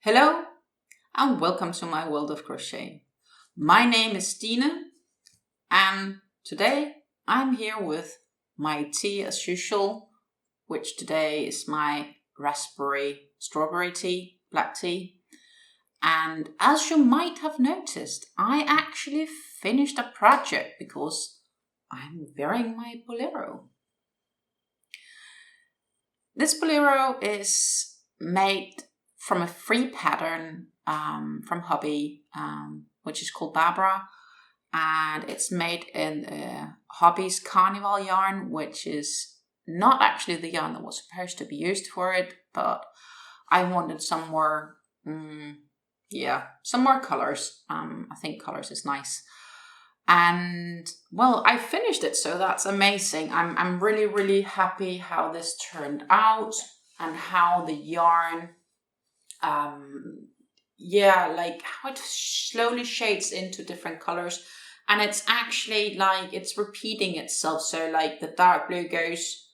Hello and welcome to my world of crochet. My name is Stine and today I'm here with my tea as usual, which today is my raspberry strawberry tea, black tea. And as you might have noticed, I actually finished a project because I'm wearing my bolero. This bolero is made from a free pattern from Hobbii, which is called Barbara, and it's made in Hobbie's Carnival yarn, which is not actually the yarn that was supposed to be used for it, but I wanted some more, some more colors. I think colors is nice. And well, I finished it, so that's amazing. I'm really happy how this turned out and how the yarn like how it slowly shades into different colors, and it's actually like it's repeating itself. So like the dark blue goes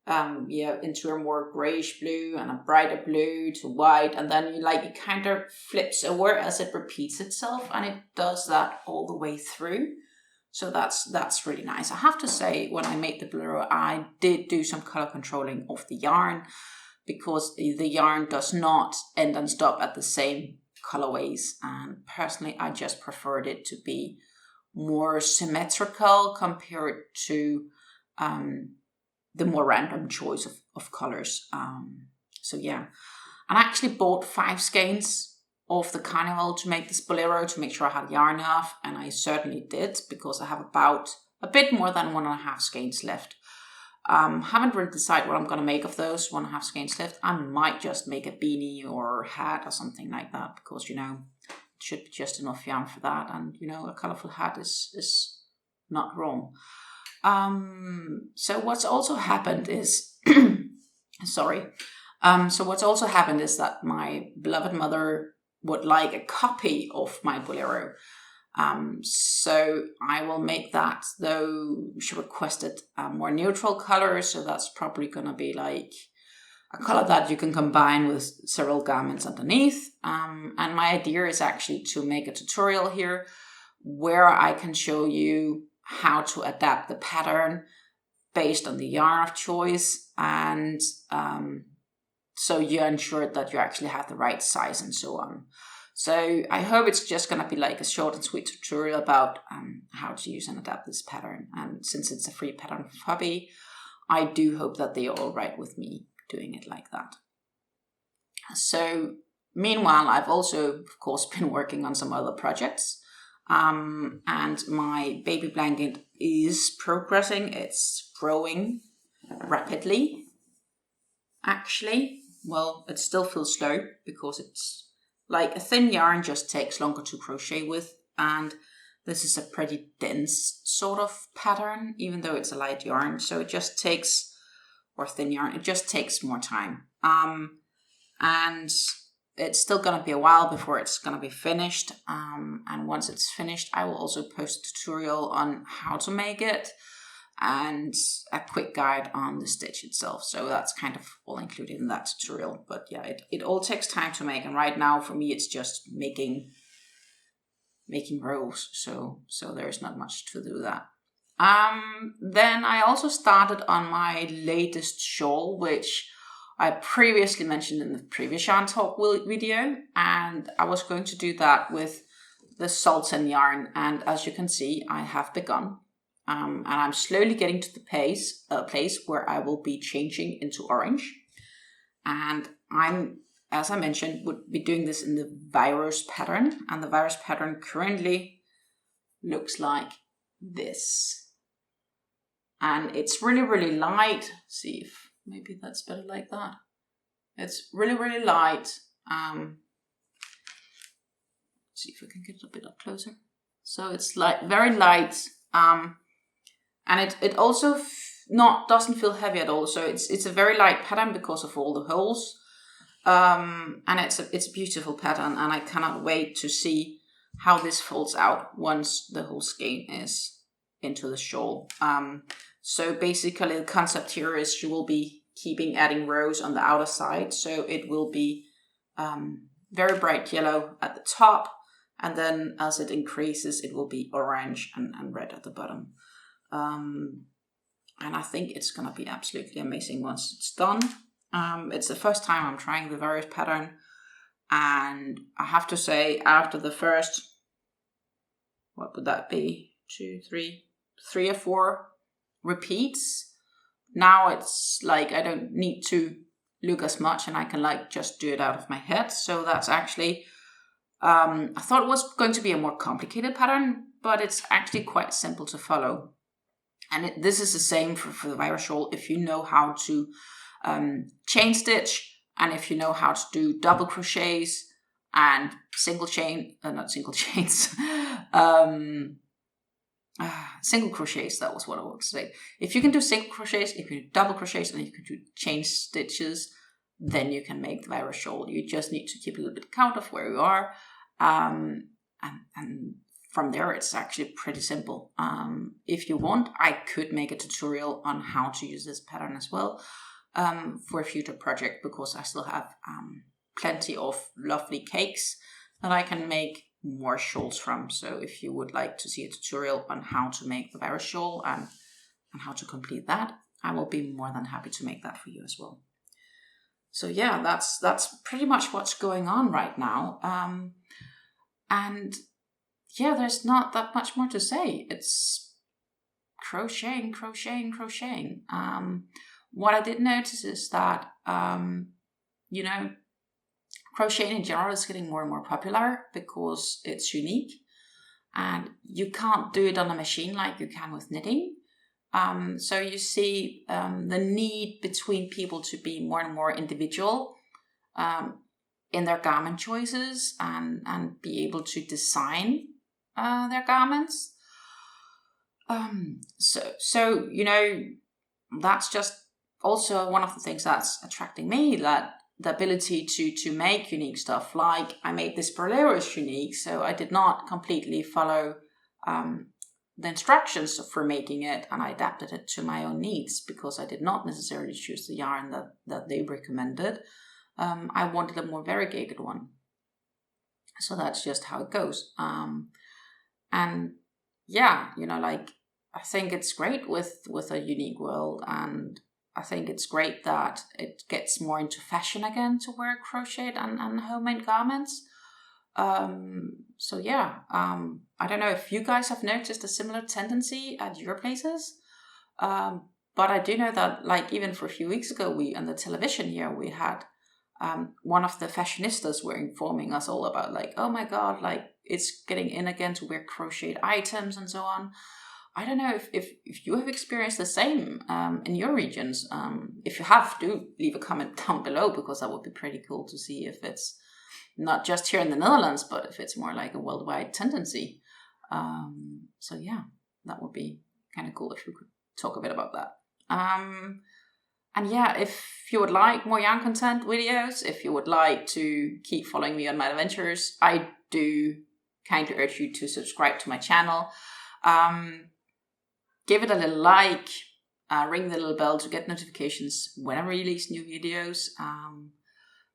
into a more grayish blue and a brighter blue to white, and then it kind of flips over as it repeats itself, and it does that all the way through. So that's really nice. I have to say, when I made the bolero, I did do some color controlling of the yarn, because the yarn does not end and stop at the same colorways. And personally, I just preferred it to be more symmetrical compared to the more random choice of colors. So yeah, and I actually bought 5 skeins of the Carnival to make this bolero to make sure I had yarn enough. And I certainly did, because I have about a bit more than 1.5 skeins left. Haven't really decided what I'm going to make of those 1.5 skeins left. I might just make a beanie or hat or something like that, because, it should be just enough yarn for that. And, a colorful hat is not wrong. So what's also happened is, so what's also happened is that my beloved mother would like a copy of my bolero. So I will make that, though she requested a more neutral color, so that's probably going to be like a color that you can combine with several garments underneath. And my idea is actually to make a tutorial here where I can show you how to adapt the pattern based on the yarn of choice, and so you're ensured that you actually have the right size and so on. So I hope it's just going to be like a short and sweet tutorial about how to use and adapt this pattern. And since it's a free pattern from Hobbii, I do hope that they are all right with me doing it like that. So meanwhile, I've also, of course, been working on some other projects. And my baby blanket is progressing. It's growing rapidly, actually. Well, it still feels slow because it's like a thin yarn just takes longer to crochet with, and this is a pretty dense sort of pattern, even though it's a light yarn. So it just takes, or thin yarn, it just takes more time. And it's still going to be a while before it's going to be finished. And once it's finished, I will also post a tutorial on how to make it and a quick guide on the stitch itself. So that's kind of all included in that tutorial. But yeah, it all takes time to make. And right now for me, it's just making rows. So there's not much to do that. Then I also started on my latest shawl, which I previously mentioned in the previous yarn talk video. And I was going to do that with the Sultan yarn. And as you can see, I have begun. And I'm slowly getting to the place where I will be changing into orange. And I'm, as I mentioned, would be doing this in the virus pattern. And the virus pattern currently looks like this. And it's really light. Let's see if maybe that's better like that. It's really light. Let's see if I can get it a bit up closer. So it's like very light. And it also doesn't feel heavy at all. So it's a very light pattern because of all the holes. And it's a beautiful pattern, and I cannot wait to see how this folds out once the whole skein is into the shawl. So basically the concept here is you will be adding rows on the outer side. So it will be very bright yellow at the top, and then as it increases, it will be orange and red at the bottom. And I think it's going to be absolutely amazing once it's done. It's the first time I'm trying the various pattern, and I have to say, after the first, what would that be? 3 or 4 repeats. Now it's like I don't need to look as much, and I can like just do it out of my head. So that's actually, I thought it was going to be a more complicated pattern, but it's actually quite simple to follow. And this is the same for the virus shawl. If you know how to chain stitch, and if you know how to do double crochets and single chains, single crochets, that was what I wanted to say. If you can do single crochets, if you do double crochets, and you can do chain stitches, then you can make the virus shawl. You just need to keep a little bit count of where you are. And from there, it's actually pretty simple. If you want, I could make a tutorial on how to use this pattern as well for a future project, because I still have plenty of lovely cakes that I can make more shawls from. So if you would like to see a tutorial on how to make the virus shawl and how to complete that, I will be more than happy to make that for you as well. So yeah, that's pretty much what's going on right now. And yeah, there's not that much more to say. It's crocheting. What I did notice is that, crocheting in general is getting more and more popular because it's unique, and you can't do it on a machine like you can with knitting. So you see the need between people to be more and more individual in their garment choices and be able to design their garments. So that's just also one of the things that's attracting me, that the ability to make unique stuff. Like I made this bolero is unique, so I did not completely follow the instructions for making it, and I adapted it to my own needs because I did not necessarily choose the yarn that they recommended. I wanted a more variegated one. So that's just how it goes. And yeah, I think it's great with a unique world, and I think it's great that it gets more into fashion again to wear crocheted and homemade garments. So yeah, I don't know if you guys have noticed a similar tendency at your places, but I do know that, like, even for a few weeks ago, we on the television here, we had one of the fashionistas were informing us all about, like, oh my god, like it's getting in again to wear crocheted items and so on. I don't know if you have experienced the same in your regions. If you have, do leave a comment down below, because that would be pretty cool to see if it's not just here in the Netherlands, but if it's more like a worldwide tendency. So yeah, that would be kind of cool if we could talk a bit about that. And yeah, if you would like more yarn content videos, if you would like to keep following me on my adventures, I do kindly urge you to subscribe to my channel. Give it a little like, ring the little bell to get notifications when I release new videos,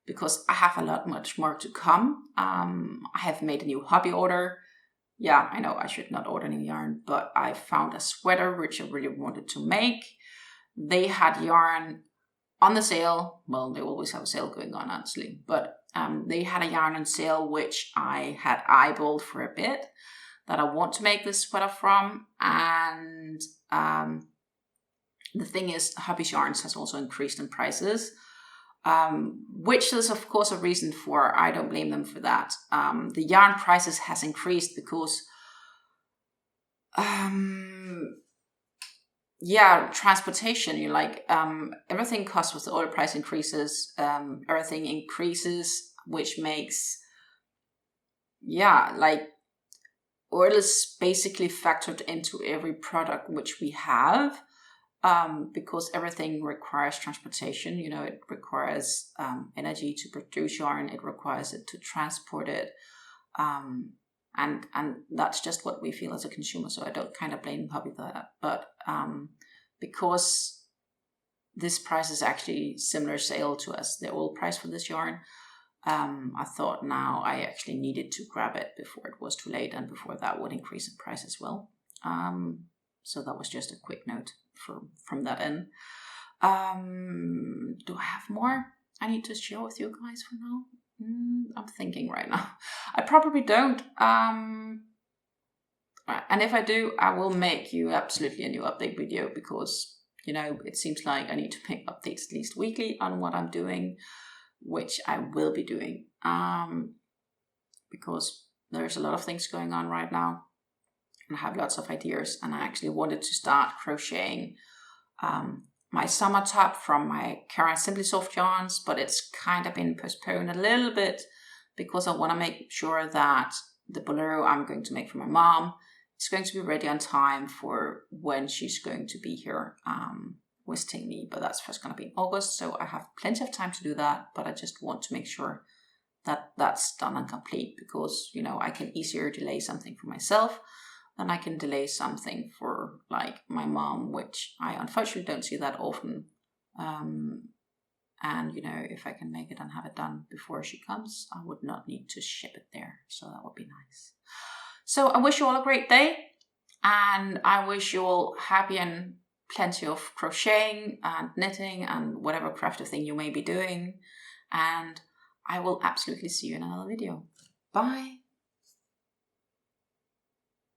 because I have much more to come. I have made a new Hobbii order. Yeah, I know I should not order new yarn, but I found a sweater which I really wanted to make. They had yarn on the sale. Well, they always have a sale going on, actually, but they had a yarn on sale which I had eyeballed for a bit, that I want to make this sweater from. And the thing is, Hobbii yarns has also increased in prices, which is of course a reason for, I don't blame them for that. The yarn prices has increased because transportation, everything costs with the oil price increases, everything increases, which makes, oil is basically factored into every product which we have, because everything requires transportation. It requires energy to produce yarn, it requires it to transport it, and that's just what we feel as a consumer. So I don't kind of blame Hobbii for that, but because this price is actually similar sale to us, the oil price for this yarn, I thought now I actually needed to grab it before it was too late, and before that would increase in price as well. So that was just a quick note from that in. Do I have more I need to share with you guys for now? I'm thinking right now. I probably don't. And if I do, I will make you absolutely a new update video, because, you know, it seems like I need to make updates at least weekly on what I'm doing, which I will be doing, because there's a lot of things going on right now, and I have lots of ideas, and I actually wanted to start crocheting my summer top from my Karen Simply Soft yarns, but it's kind of been postponed a little bit because I want to make sure that the bolero I'm going to make for my mom is going to be ready on time for when she's going to be here visiting me. But that's first going to be in August, so I have plenty of time to do that, but I just want to make sure that that's done and complete, because, you know, I can easier delay something for myself than I can delay something for, like, my mom, which I unfortunately don't see that often. And, you know, if I can make it and have it done before she comes, I would not need to ship it there. So that would be nice. So I wish you all a great day, and I wish you all happy and plenty of crocheting and knitting and whatever crafty thing you may be doing. And I will absolutely see you in another video. Bye.